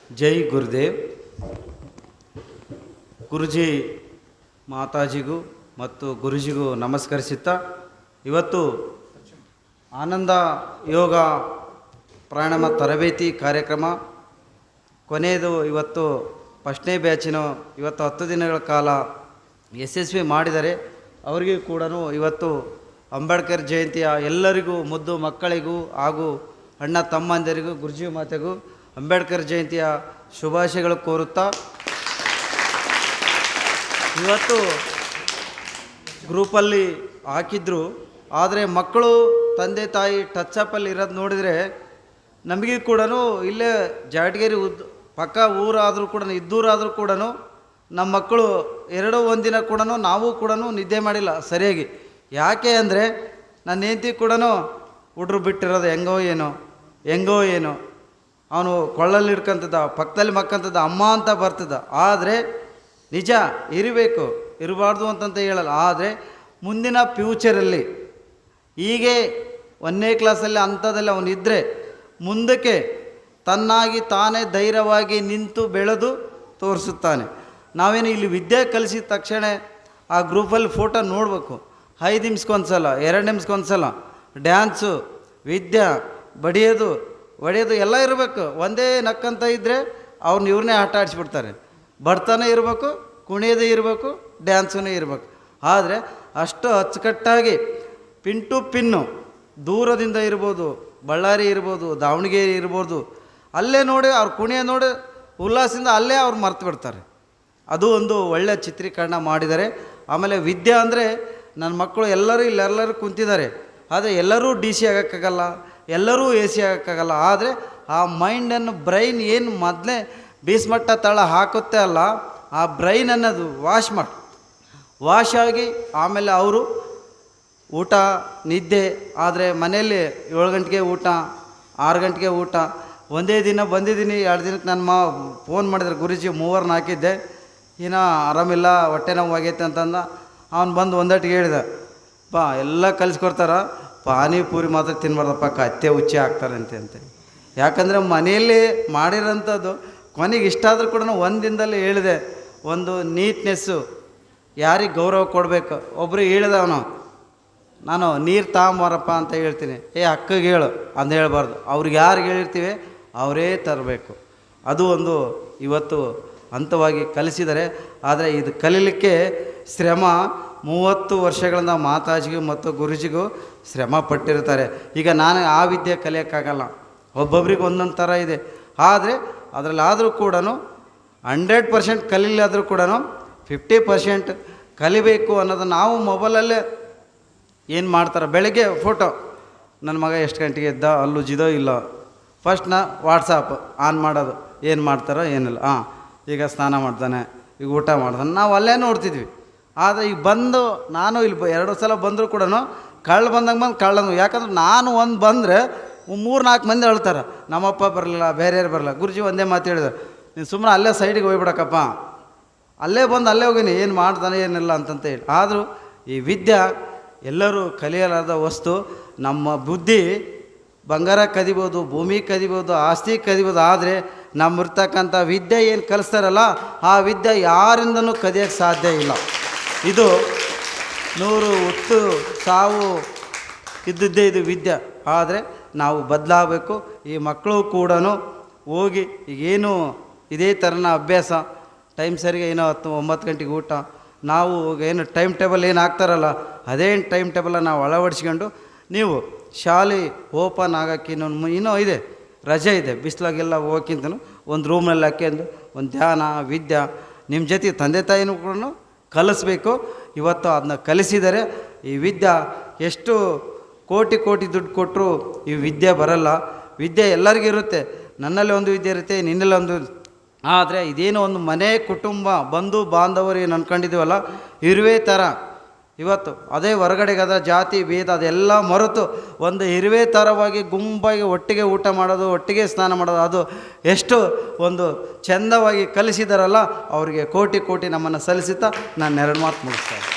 ಜೈ ಗುರುದೇವ್. ಗುರುಜಿ ಮಾತಾಜಿಗೂ ಮತ್ತು ಗುರುಜಿಗೂ ನಮಸ್ಕರಿಸುತ್ತಾ, ಇವತ್ತು ಆನಂದ ಯೋಗ ಪ್ರಾಣಾಯಾಮ ತರಬೇತಿ ಕಾರ್ಯಕ್ರಮ ಕೊನೆಯದು. ಇವತ್ತು ಫಸ್ಟ್ನೇ ಬ್ಯಾಚಿನ ಇವತ್ತು 10 ದಿನಗಳ ಕಾಲ ಯಶಸ್ವಿ ಮಾಡಿದರೆ ಅವರಿಗೂ ಕೂಡ ಇವತ್ತು ಅಂಬೇಡ್ಕರ್ ಜಯಂತಿಯ ಎಲ್ಲರಿಗೂ, ಮುದ್ದು ಮಕ್ಕಳಿಗೂ ಹಾಗೂ ಅಣ್ಣ ತಮ್ಮಂದಿರಿಗೂ, ಗುರುಜಿ ಮಾತೆಗೂ ಅಂಬೇಡ್ಕರ್ ಜಯಂತಿಯ ಶುಭಾಶಯಗಳು ಕೋರುತ್ತಾ, ಇವತ್ತು ಗ್ರೂಪಲ್ಲಿ ಹಾಕಿದ್ರು. ಆದರೆ ಮಕ್ಕಳು ತಂದೆ ತಾಯಿ ಟಚಪ್ಪಲ್ಲಿ ಇರೋದು ನೋಡಿದರೆ ನಮಗೆ ಕೂಡ ಇಲ್ಲೇ ಜಾಟಗೇರಿ ಪಕ್ಕ ಊರಾದರೂ ಕೂಡ, ಇದ್ದೂರಾದರೂ ಕೂಡ ನಮ್ಮ ಮಕ್ಕಳು ಒಂದಿನ ಕೂಡ ನಾವು ಕೂಡ ನಿದ್ದೆ ಮಾಡಿಲ್ಲ ಸರಿಯಾಗಿ. ಯಾಕೆ ಅಂದರೆ ನನ್ನ ಹೆಂಡತಿ ಕೂಡ ಹುಡ್ರು ಬಿಟ್ಟಿರೋದು ಹೆಂಗೋ ಏನೋ ಅವನು ಕೊಳ್ಳಲ್ಲಿ ಹಿಡ್ಕೊಂತದ, ಪಕ್ಕದಲ್ಲಿ ಮಕ್ಕಂತದ, ಅಮ್ಮ ಅಂತ ಬರ್ತದ. ಆದರೆ ನಿಜ ಇರಬೇಕು, ಇರಬಾರ್ದು ಅಂತಂತ ಹೇಳಲ್ಲ. ಆದರೆ ಮುಂದಿನ ಫ್ಯೂಚರಲ್ಲಿ ಹೀಗೆ 1ನೇ ಕ್ಲಾಸಲ್ಲಿ ಅಂಥದ್ದಲ್ಲಿ ಅವನಿದ್ದರೆ ಮುಂದಕ್ಕೆ ತನ್ನಾಗಿ ತಾನೇ ಧೈರ್ಯವಾಗಿ ನಿಂತು ಬೆಳೆದು ತೋರಿಸುತ್ತಾನೆ. ನಾವೇನು ಇಲ್ಲಿ ವಿದ್ಯೆ ಕಲಿಸಿದ ತಕ್ಷಣ ಆ ಗ್ರೂಪಲ್ಲಿ ಫೋಟೋ ನೋಡಬೇಕು. 5 ನಿಮಿಷಕ್ಕೊಂದ್ಸಲ, 2 ನಿಮಿಷಕ್ಕೊಂದ್ಸಲ ಡ್ಯಾನ್ಸು, ವಿದ್ಯೆ, ಹೊಡೆಯೋದು ಎಲ್ಲ ಇರಬೇಕು. ಒಂದೇ ನಕ್ಕಂತ ಇದ್ದರೆ ಇವ್ರನ್ನೇ ಆಟ ಆಡಿಸ್ಬಿಡ್ತಾರೆ. ಬಡ್ತಾನೆ ಇರಬೇಕು, ಕುಣಿಯೋದು ಇರಬೇಕು, ಡ್ಯಾನ್ಸೂ ಇರಬೇಕು. ಆದರೆ ಅಷ್ಟು ಅಚ್ಚುಕಟ್ಟಾಗಿ ಪಿನ್ ಟು ಪಿನ್ನು, ದೂರದಿಂದ ಇರ್ಬೋದು, ಬಳ್ಳಾರಿ ಇರ್ಬೋದು, ದಾವಣಗೆರೆ ಇರ್ಬೋದು, ಅಲ್ಲೇ ನೋಡಿ ಅವ್ರು ಕುಣಿಯ ನೋಡಿ ಉಲ್ಲಾಸದಿಂದ ಅಲ್ಲೇ ಅವ್ರು ಮರ್ತು ಬಿಡ್ತಾರೆ. ಅದು ಒಂದು ಒಳ್ಳೆಯ ಚಿತ್ರೀಕರಣ ಮಾಡಿದ್ದಾರೆ. ಆಮೇಲೆ ವಿದ್ಯೆ ಅಂದರೆ ನನ್ನ ಮಕ್ಕಳು ಎಲ್ಲರೂ ಕುಂತಿದ್ದಾರೆ. ಆದರೆ ಎಲ್ಲರೂ DC ಆಗೋಕ್ಕಾಗಲ್ಲ, ಎಲ್ಲರೂ AC ಆಗೋಕ್ಕಾಗಲ್ಲ. ಆದರೆ ಆ ಮೈಂಡನ್ನು, ಬ್ರೈನ್ ಏನು ಮೊದಲೇ ಬೀಸ್ಮಟ್ಟ ತಳ ಹಾಕುತ್ತೆ ಅಲ್ಲ, ಆ ಬ್ರೈನ್ ಅನ್ನೋದು ವಾಶ್ ಆಗಿ ಆಮೇಲೆ ಅವರು ಊಟ, ನಿದ್ದೆ. ಆದರೆ ಮನೆಯಲ್ಲಿ 7 ಗಂಟೆಗೆ ಊಟ, 6 ಗಂಟೆಗೆ ಊಟ. ಒಂದೇ ದಿನ ಬಂದಿದ್ದೀನಿ, 2 ದಿನಕ್ಕೆ ನನ್ನ ಫೋನ್ ಮಾಡಿದ್ರೆ, ಗುರುಜಿ 3 ಹಾಕಿದ್ದೆ, ಏನೋ ಆರಾಮಿಲ್ಲ, ಹೊಟ್ಟೆ ನೋವು ಆಗೈತೆ ಅಂತಂದ. ಅವನು ಬಂದು ಒಂದಟ್ಟಿಗೆ ಹೇಳಿದ, ಎಲ್ಲ ಕಲಿಸ್ಕೊಡ್ತಾರ, ಪಾನಿಪೂರಿ ಮಾತ್ರ ತಿನ್ಬಾರ್ದಪ್ಪ, ಕತ್ತೆ ಹುಚ್ಚಿ ಹಾಕ್ತಾರೆ ಅಂತ. ಯಾಕಂದರೆ ಮನೆಯಲ್ಲಿ ಮಾಡಿರೋಂಥದ್ದು ಕೊನೆಗೆ ಇಷ್ಟ ಆದರೂ ಕೂಡ ಒಂದು ದಿನದಲ್ಲಿ ಹೇಳಿದೆ. ಒಂದು ನೀಟ್ನೆಸ್ಸು, ಯಾರಿಗೆ ಗೌರವ ಕೊಡಬೇಕು. ಒಬ್ಬರು ಹೇಳಿದವನು, ನಾನು ನೀರು ತಗೊಂಬಾರಪ್ಪ ಅಂತ ಹೇಳ್ತೀನಿ, ಅಕ್ಕಗೆ ಹೇಳು ಅಂತ ಹೇಳ್ಬಾರ್ದು. ಅವ್ರಿಗೆ ಯಾರಿಗೆ ಹೇಳಿರ್ತೀವಿ ಅವರೇ ತರಬೇಕು. ಅದು ಒಂದು ಇವತ್ತು ಹಂತವಾಗಿ ಕಲಿಸಿದರೆ. ಆದರೆ ಇದು ಕಲೀಲಿಕ್ಕೆ ಶ್ರಮ 30 ವರ್ಷಗಳಿಂದ ಮಾತಾಜಿಗೂ ಮತ್ತು ಗುರುಜಿಗೂ ಶ್ರಮ ಪಟ್ಟಿರ್ತಾರೆ. ಈಗ ನಾನು ಆ ವಿದ್ಯೆ ಕಲಿಯೋಕ್ಕಾಗಲ್ಲ, ಒಬ್ಬೊಬ್ರಿಗೆ ಒಂದೊಂದು ಥರ ಇದೆ. ಆದರೆ ಅದರಲ್ಲಾದರೂ ಕೂಡ 100% ಕಲೀಲಾದರೂ ಕೂಡ 50% ಕಲಿಬೇಕು ಅನ್ನೋದು. ನಾವು ಮೊಬೈಲಲ್ಲೇ ಏನು ಮಾಡ್ತಾರೆ, ಬೆಳಗ್ಗೆ ಫೋಟೋ, ನನ್ನ ಮಗ ಎಷ್ಟು ಗಂಟೆಗೆ ಎದ್ದ, ಅಲ್ಲುಜಿದೋ ಇಲ್ಲ, ಫಸ್ಟ್ ವಾಟ್ಸಾಪ್ ಆನ್ ಮಾಡೋದು, ಏನು ಮಾಡ್ತಾರೋ ಏನಿಲ್ಲ. ಈಗ ಸ್ನಾನ ಮಾಡ್ತಾನೆ, ಈಗ ಊಟ ಮಾಡ್ತಾನೆ, ನಾವು ಅಲ್ಲೇ ನೋಡ್ತಿದ್ವಿ. ಆದರೆ ಈಗ ಬಂದು ನಾನು ಇಲ್ಲಿ 2 ಸಲ ಬಂದರೂ ಕೂಡ ಕಳ್ಳನು. ಯಾಕಂದ್ರೆ ನಾನು ಒಂದು ಬಂದರೆ 3-4 ಮಂದಿ ಹೇಳ್ತಾರೆ, ನಮ್ಮಪ್ಪ ಬರಲಿಲ್ಲ, ಬೇರೆಯವ್ರು ಬರಲ್ಲ. ಗುರುಜಿ ಒಂದೇ ಮಾತು ಹೇಳಿದ್ರು, ನೀನು ಸುಮ್ಮನೆ ಅಲ್ಲೇ ಸೈಡಿಗೆ ಹೋಗ್ಬಿಡಕ್ಕಪ್ಪ, ಅಲ್ಲೇ ಹೋಗೀನಿ, ಏನು ಮಾಡ್ತಾನೆ ಏನಿಲ್ಲ ಅಂತಂತ ಹೇಳಿ. ಆದರೂ ಈ ವಿದ್ಯೆ ಎಲ್ಲರೂ ಕಲಿಯಲಾದ ವಸ್ತು. ನಮ್ಮ ಬುದ್ಧಿ ಬಂಗಾರ ಕದಿಬೋದು, ಭೂಮಿ ಕದಿಬೋದು, ಆಸ್ತಿ ಕದಿಬೋದು. ಆದರೆ ನಮ್ಮಿರ್ತಕ್ಕಂಥ ವಿದ್ಯೆ ಏನು ಕಲಿಸ್ತಾರಲ್ಲ, ಆ ವಿದ್ಯೆ ಯಾರಿಂದನೂ ಕದಿಯೋಕ್ಕೆ ಸಾಧ್ಯ ಇಲ್ಲ. ಇದು 100 ಹುಟ್ಟು ಸಾವು ಇದ್ದಿದ್ದೇ ಇದು ವಿದ್ಯೆ. ಆದರೆ ನಾವು ಬದಲಾಗಬೇಕು. ಈ ಮಕ್ಕಳು ಕೂಡ ಹೋಗಿ ಈಗೇನು ಇದೇ ಥರನ ಅಭ್ಯಾಸ, ಟೈಮ್ ಸರಿಗೆ ಏನೋ 9 ಗಂಟೆಗೆ ಊಟ, ನಾವು ಏನು ಟೈಮ್ ಟೇಬಲ್ ಏನು ಹಾಕ್ತಾರಲ್ಲ, ಅದೇ ಟೈಮ್ ಟೇಬಲನ್ನು ನಾವು ಅಳವಡಿಸ್ಕೊಂಡು, ನೀವು ಶಾಲೆ ಓಪನ್ ಆಗೋಕ್ಕೆ ಇನ್ನೂ ಇದೆ, ರಜೆ ಇದೆ, ಬಿಸಿಲಾಗೆಲ್ಲ ಹೋಗಿಂತನೂ ಒಂದು ರೂಮ್ನಲ್ಲಿ ಹಾಕ್ಯಂದು ಒಂದು ಧ್ಯಾನ, ವಿದ್ಯೆ, ನಿಮ್ಮ ಜೊತೆ ತಂದೆ ತಾಯಿನೂ ಕೂಡ ಕಲಿಸ್ಬೇಕು. ಇವತ್ತು ಅದನ್ನ ಕಲಿಸಿದರೆ ಈ ವಿದ್ಯೆ ಎಷ್ಟು ಕೋಟಿ ದುಡ್ಡು ಕೊಟ್ಟರು ಈ ವಿದ್ಯೆ ಬರಲ್ಲ. ವಿದ್ಯೆ ಎಲ್ಲರಿಗೂ ಇರುತ್ತೆ, ನನ್ನಲ್ಲಿ ಒಂದು ವಿದ್ಯೆ ಇರುತ್ತೆ, ನಿನ್ನಲ್ಲಿ ಒಂದು. ಆದರೆ ಇದೇನೋ ಒಂದು ಮನೆ, ಕುಟುಂಬ, ಬಂಧು ಬಾಂಧವರು ಏನು ಅಂದ್ಕೊಂಡಿದ್ದೀವಲ್ಲ, ಇರುವೆ ಥರ ಇವತ್ತು ಅದೇ ಹೊರಗಡೆಗಾದ ಜಾತಿ ಭೇದ ಅದೆಲ್ಲ ಮರೆತು ಒಂದು ಇರುವೆ ಥರವಾಗಿ ಗುಂಪಾಗಿ ಒಟ್ಟಿಗೆ ಊಟ ಮಾಡೋದು, ಒಟ್ಟಿಗೆ ಸ್ನಾನ ಮಾಡೋದು, ಅದು ಎಷ್ಟು ಒಂದು ಚೆಂದವಾಗಿ ಕಲಿಸಿದಾರಲ್ಲ, ಅವರಿಗೆ ಕೋಟಿ ನಮ್ಮನ್ನು ಸಲ್ಲಿಸುತ್ತಾ ನಾನು 2 ಮಾತು ಮುಗಿಸ್ತೇನೆ.